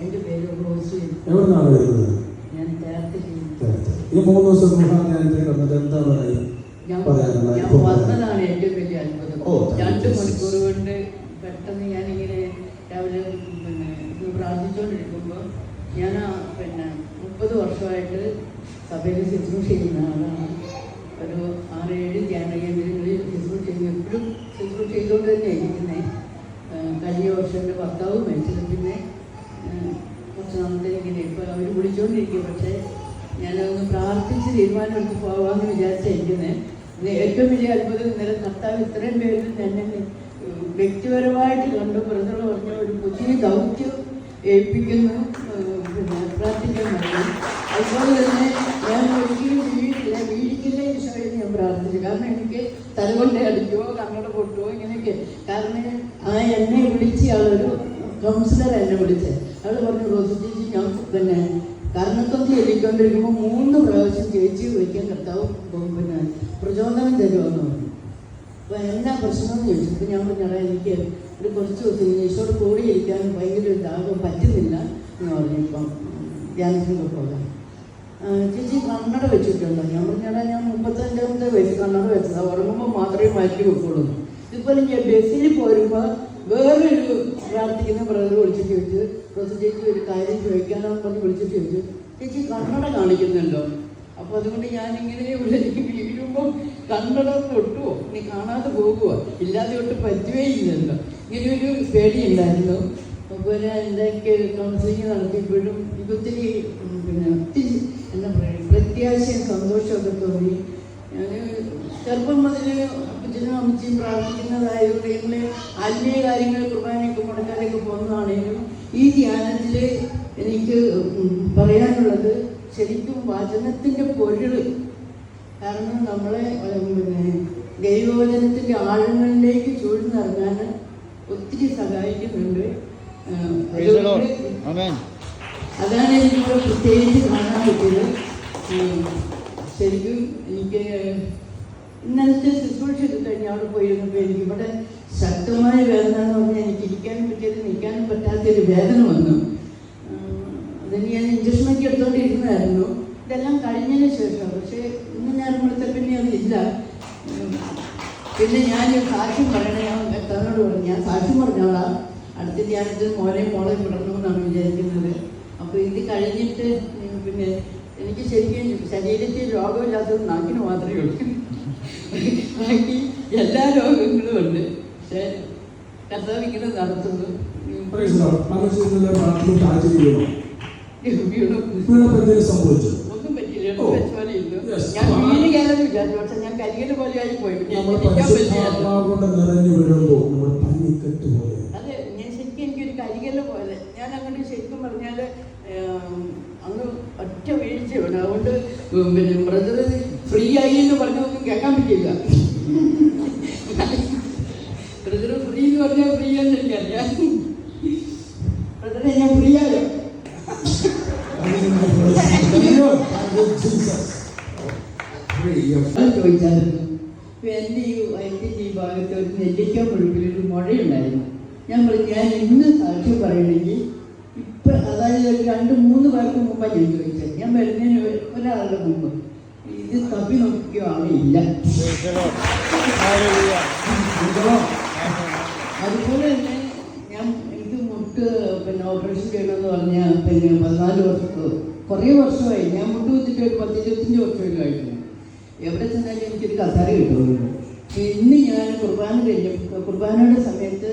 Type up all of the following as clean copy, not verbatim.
എൻ്റെ പേര് റോസി. എവിടുന്നാണ് വരുന്നത്? ഞാൻ ചേർത്തില്ല. ഈ 3 ദിവസം എന്താണ് ഞാൻ വന്നതാണ് ഏറ്റവും വലിയ അത്ഭുതം. 2 മണിക്കൂർ കൊണ്ട് പെട്ടെന്ന് ഞാനിങ്ങനെ രാവിലെ ഇത് പ്രാർത്ഥിച്ചുകൊണ്ടിരിക്കുമ്പോൾ ഞാൻ 30 വർഷമായിട്ട് സഭയിൽ ശുശ്രൂഷ ചെയ്യുന്ന ആളാണ്. ഒരു 6-7 ധ്യാന കേന്ദ്രങ്ങളിൽ ശുശ്രൂഷ ചെയ്യുന്നു. എപ്പോഴും ശുശ്രൂഷ ചെയ്തുകൊണ്ട് തന്നെ ഇരിക്കുന്നത്. കഴിഞ്ഞ വർഷം എൻ്റെ ഭർത്താവ് മരിച്ചത്. പിന്നെ കുറച്ച് നാളത്തേക്ക് ഇങ്ങനെ ഇപ്പോൾ അവർ വിളിച്ചുകൊണ്ടിരിക്കും. പക്ഷേ ഞാനൊന്ന് പ്രാർത്ഥിച്ച് തീരുമാനമെടുത്ത് പോകാമെന്ന് വിചാരിച്ചിരിക്കുന്നത്. ഏറ്റവും വലിയ അത്ഭുതം ഇന്നലെ കർത്താവ് ഇത്രയും പേരിൽ എന്നെ വ്യക്തിപരമായിട്ട് കണ്ടു. ബ്രദർ പറഞ്ഞ ഒരു പുതിയ ദൗത്യം ഏൽപ്പിക്കുന്നു, പ്രാർത്ഥിക്കാൻ പറഞ്ഞു. അതുപോലെ തന്നെ ഞാൻ ഒരിക്കലും വീടിക്കില്ല ഈശോയെന്ന് ഞാൻ പ്രാർത്ഥിച്ചു. കാരണം എനിക്ക് തലകൊണ്ട് അടിക്കുമോ കണ്ണട പൊട്ടുമോ ഇങ്ങനെയൊക്കെ. കാരണം എന്നെ വിളിച്ച ആളൊരു കൗൺസിലർ എന്നെ വിളിച്ചത്. അവൾ പറഞ്ഞു, റോസി ചേച്ചി ഞാൻ കർണത്തൊക്കെ എഴുതിക്കൊണ്ടിരിക്കുമ്പോൾ 3 പ്രാവശ്യം ചേച്ചി വിളിക്കാൻ കർത്താവ് പ്രചോദനം തരുമെന്ന് പറഞ്ഞു. അപ്പോൾ എന്നാ പ്രശ്നമെന്ന് ചോദിച്ചു. അപ്പോൾ ഞാൻ പറഞ്ഞാൽ എനിക്ക് ഒരു കുറച്ച് ദിവസം ഈശോട് കൂടിയിരിക്കാൻ ഭയങ്കര ഒരു ദാഹം പറ്റുന്നില്ല എന്ന് പറഞ്ഞു. ഇപ്പം ധ്യാനത്തിനൊക്കെ പോകാം. ചേച്ചി കണ്ണട വെച്ചിട്ടുണ്ടോ? ഞാൻ പറഞ്ഞാൽ ഞാൻ 35ാമത്തെ വയസ്സ് കണ്ണട വെച്ചതാണ്. ഉറങ്ങുമ്പോൾ മാത്രമേ മാറ്റി വെക്കുള്ളൂ. ഇതുപോലെ ഞാൻ ബസ്സിൽ പോരുമ്പോൾ വേറൊരു പ്രാർത്ഥിക്കുന്ന ബ്രദർ വിളിച്ചിട്ട് ചോദിച്ചു, റോസി ചേച്ചി ഒരു കാര്യം ചോദിക്കാനാണെന്ന് പറഞ്ഞ് വിളിച്ചിട്ട് ചോദിച്ചു, ചേച്ചി കണ്ണട കാണിക്കുന്നുണ്ടോ? അപ്പോൾ അതുകൊണ്ട് ഞാനിങ്ങനെ എനിക്ക് വീഴുമ്പോൾ കണ്ണട പൊട്ടുമോ, നീ കാണാതെ പോകുമോ, ഇല്ലാതെ തൊട്ട് പറ്റുകയേ ഇല്ലല്ലോ. ഇങ്ങനെയൊരു പേടിയുണ്ടായിരുന്നു. അതുപോലെ എന്തൊക്കെ കൗൺസിലിംഗ് നടത്തിയപ്പോഴും ഇതൊത്തിരി ഒത്തിരി എന്താ പറയുക പ്രത്യാശയും സന്തോഷമൊക്കെ തോന്നി. ഞാൻ ചെറുപ്പം മുതൽ അപ്പച്ചനും അമ്മച്ചിയും പ്രാർത്ഥിക്കുന്നതായതുകൊണ്ട് ഞങ്ങൾ ആത്മീയ കാര്യങ്ങൾ കുർബാനയൊക്കെ മുടക്കാനൊക്കെ പോകുന്നതാണെങ്കിലും ഈ ധ്യാനത്തിൽ എനിക്ക് പറയാനുള്ളത് ശരിക്കും വചനത്തിൻ്റെ പൊരുൾ. കാരണം നമ്മളെ ദൈവവചനത്തിൻ്റെ ആഴങ്ങളിലേക്ക് ചൂഴ്ന്നിറങ്ങാൻ ഒത്തിരി സഹായിക്കുന്നുണ്ട്. അതാണ് എനിക്കിവിടെ പ്രത്യേകിച്ച് കാണാൻ പറ്റിയത്. ശരിക്കും എനിക്ക് ഇന്നലത്തെ ശുശ്രൂഷ കഴിഞ്ഞ് അവിടെ പോയിരുന്നപ്പോൾ എനിക്കിവിടെ ശക്തമായ വേദന എന്ന് പറഞ്ഞാൽ എനിക്ക് ഇരിക്കാനും പറ്റിയത് നിൽക്കാനും പറ്റാത്തൊരു വേദന വന്നു. അതിന് ഞാൻ ഇഞ്ചക്ഷനൊക്കെ എടുത്തുകൊണ്ടിരുന്നതായിരുന്നു. ഇതെല്ലാം കഴിഞ്ഞതിന് ശേഷം. പക്ഷേ ഇന്ന് ഞാൻ നമ്മളത്തെ പിന്നെ അതില്ല. പിന്നെ ഞാൻ സാക്ഷ്യം പറയണേ, ഞാൻ തന്നോട് പറഞ്ഞു ഞാൻ സാക്ഷ്യം പറഞ്ഞോളാം. അടുത്ത ധ്യാനത്തിൽ മോളെ വിടണമെന്നാണ് വിചാരിക്കുന്നത്. അപ്പോൾ ഇത് കഴിഞ്ഞിട്ട് പിന്നെ എനിക്ക് ശരിക്കും ശരീരത്തിൽ രോഗമില്ലാത്തത് നാക്കിന് മാത്രമേ ഉള്ളൂ. ബാക്കി എല്ലാ രോഗങ്ങളും ഉണ്ട്. പക്ഷേ കർത്താവ് ഇങ്ങനെ നടത്തുന്നു. ഒന്നും പറ്റില്ല. പോലെ ഇല്ല. ഞാൻ വീട് കയറാൻ വിചാരിച്ചു. പക്ഷെ ഞാൻ കരികല് പോലെ ആയി പോയി. അതെ, ഞാൻ ശരിക്കും എനിക്കൊരു കരികല് പോലെ. ഞാൻ അങ്ങോട്ട് ശരിക്കും പറഞ്ഞാൽ അങ്ങ് ഒറ്റ വീഴ്ച വേണം. അതുകൊണ്ട് ബ്രദർ ഫ്രീ ആയി എന്ന് പറഞ്ഞൊന്നും കേൾക്കാൻ പറ്റില്ല. ബ്രദർ ഫ്രീ എന്ന് പറഞ്ഞാൽ ഫ്രീ എന്ന് എനിക്കറിയാം. ബ്രദറെ ഞാൻ ഫ്രീ ആയോ? ചോദിച്ചായിരുന്നു. എൻ്റെ ഈ ഭാഗത്ത് ഒരു നെല്ലിക്ക മുഴുപ്പിലൊരു മുഴയുണ്ടായിരുന്നു. ഞാൻ പറഞ്ഞു ഞാൻ ഇന്ന് സാക്ഷ്യം പറയണമെങ്കിൽ ഇപ്പം, അതായത് ഒരു 2-3 പേർക്ക് മുമ്പാണ് ഞാൻ ചോദിച്ചത്. ഞാൻ വരുന്നതിന് ഒരാളുടെ മുമ്പ് ഇത് തപ്പി നോക്കിയോ ആളില്ല. അതുപോലെ തന്നെ എനിക്ക് മുട്ട് ഓപ്പറേഷൻ ചെയ്യണമെന്ന് പറഞ്ഞാൽ 14 വർഷം കുറേ വർഷമായി. ഞാൻ മുട്ട് കുത്തിട്ട് ഒരു 10-25 വർഷമൊക്കെ ആയിരുന്നു. എവിടെ ചെന്നാലും എനിക്കൊരു കസേര കിട്ടുള്ളൂ. ഇന്ന് ഞാൻ കുർബാനയുടെ സമയത്ത്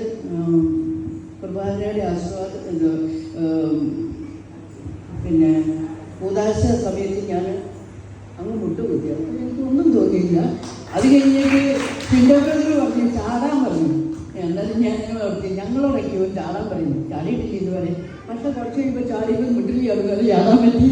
കുർബാനയുടെ ആശീർവാദം പിന്നെ കൂതാശ സമയത്ത് ഞാൻ അങ്ങ് മുട്ടുകുത്തി. അപ്പോൾ എനിക്കൊന്നും തോന്നിയില്ല. അത് കഴിഞ്ഞിട്ട് പിന്നോക്കത്തിൽ പറഞ്ഞു ചാടാൻ പറഞ്ഞു. എന്നാലും ഞാൻ ഞങ്ങളോടൊക്കെ ചാടാൻ പറഞ്ഞു. ചാടിയിട്ടില്ല ഇതുവരെ. പക്ഷെ കുറച്ച് കഴിയുമ്പോൾ ചാടിയപ്പോൾ മുട്ടിൽ ചാടുക ചാടാൻ പറ്റി.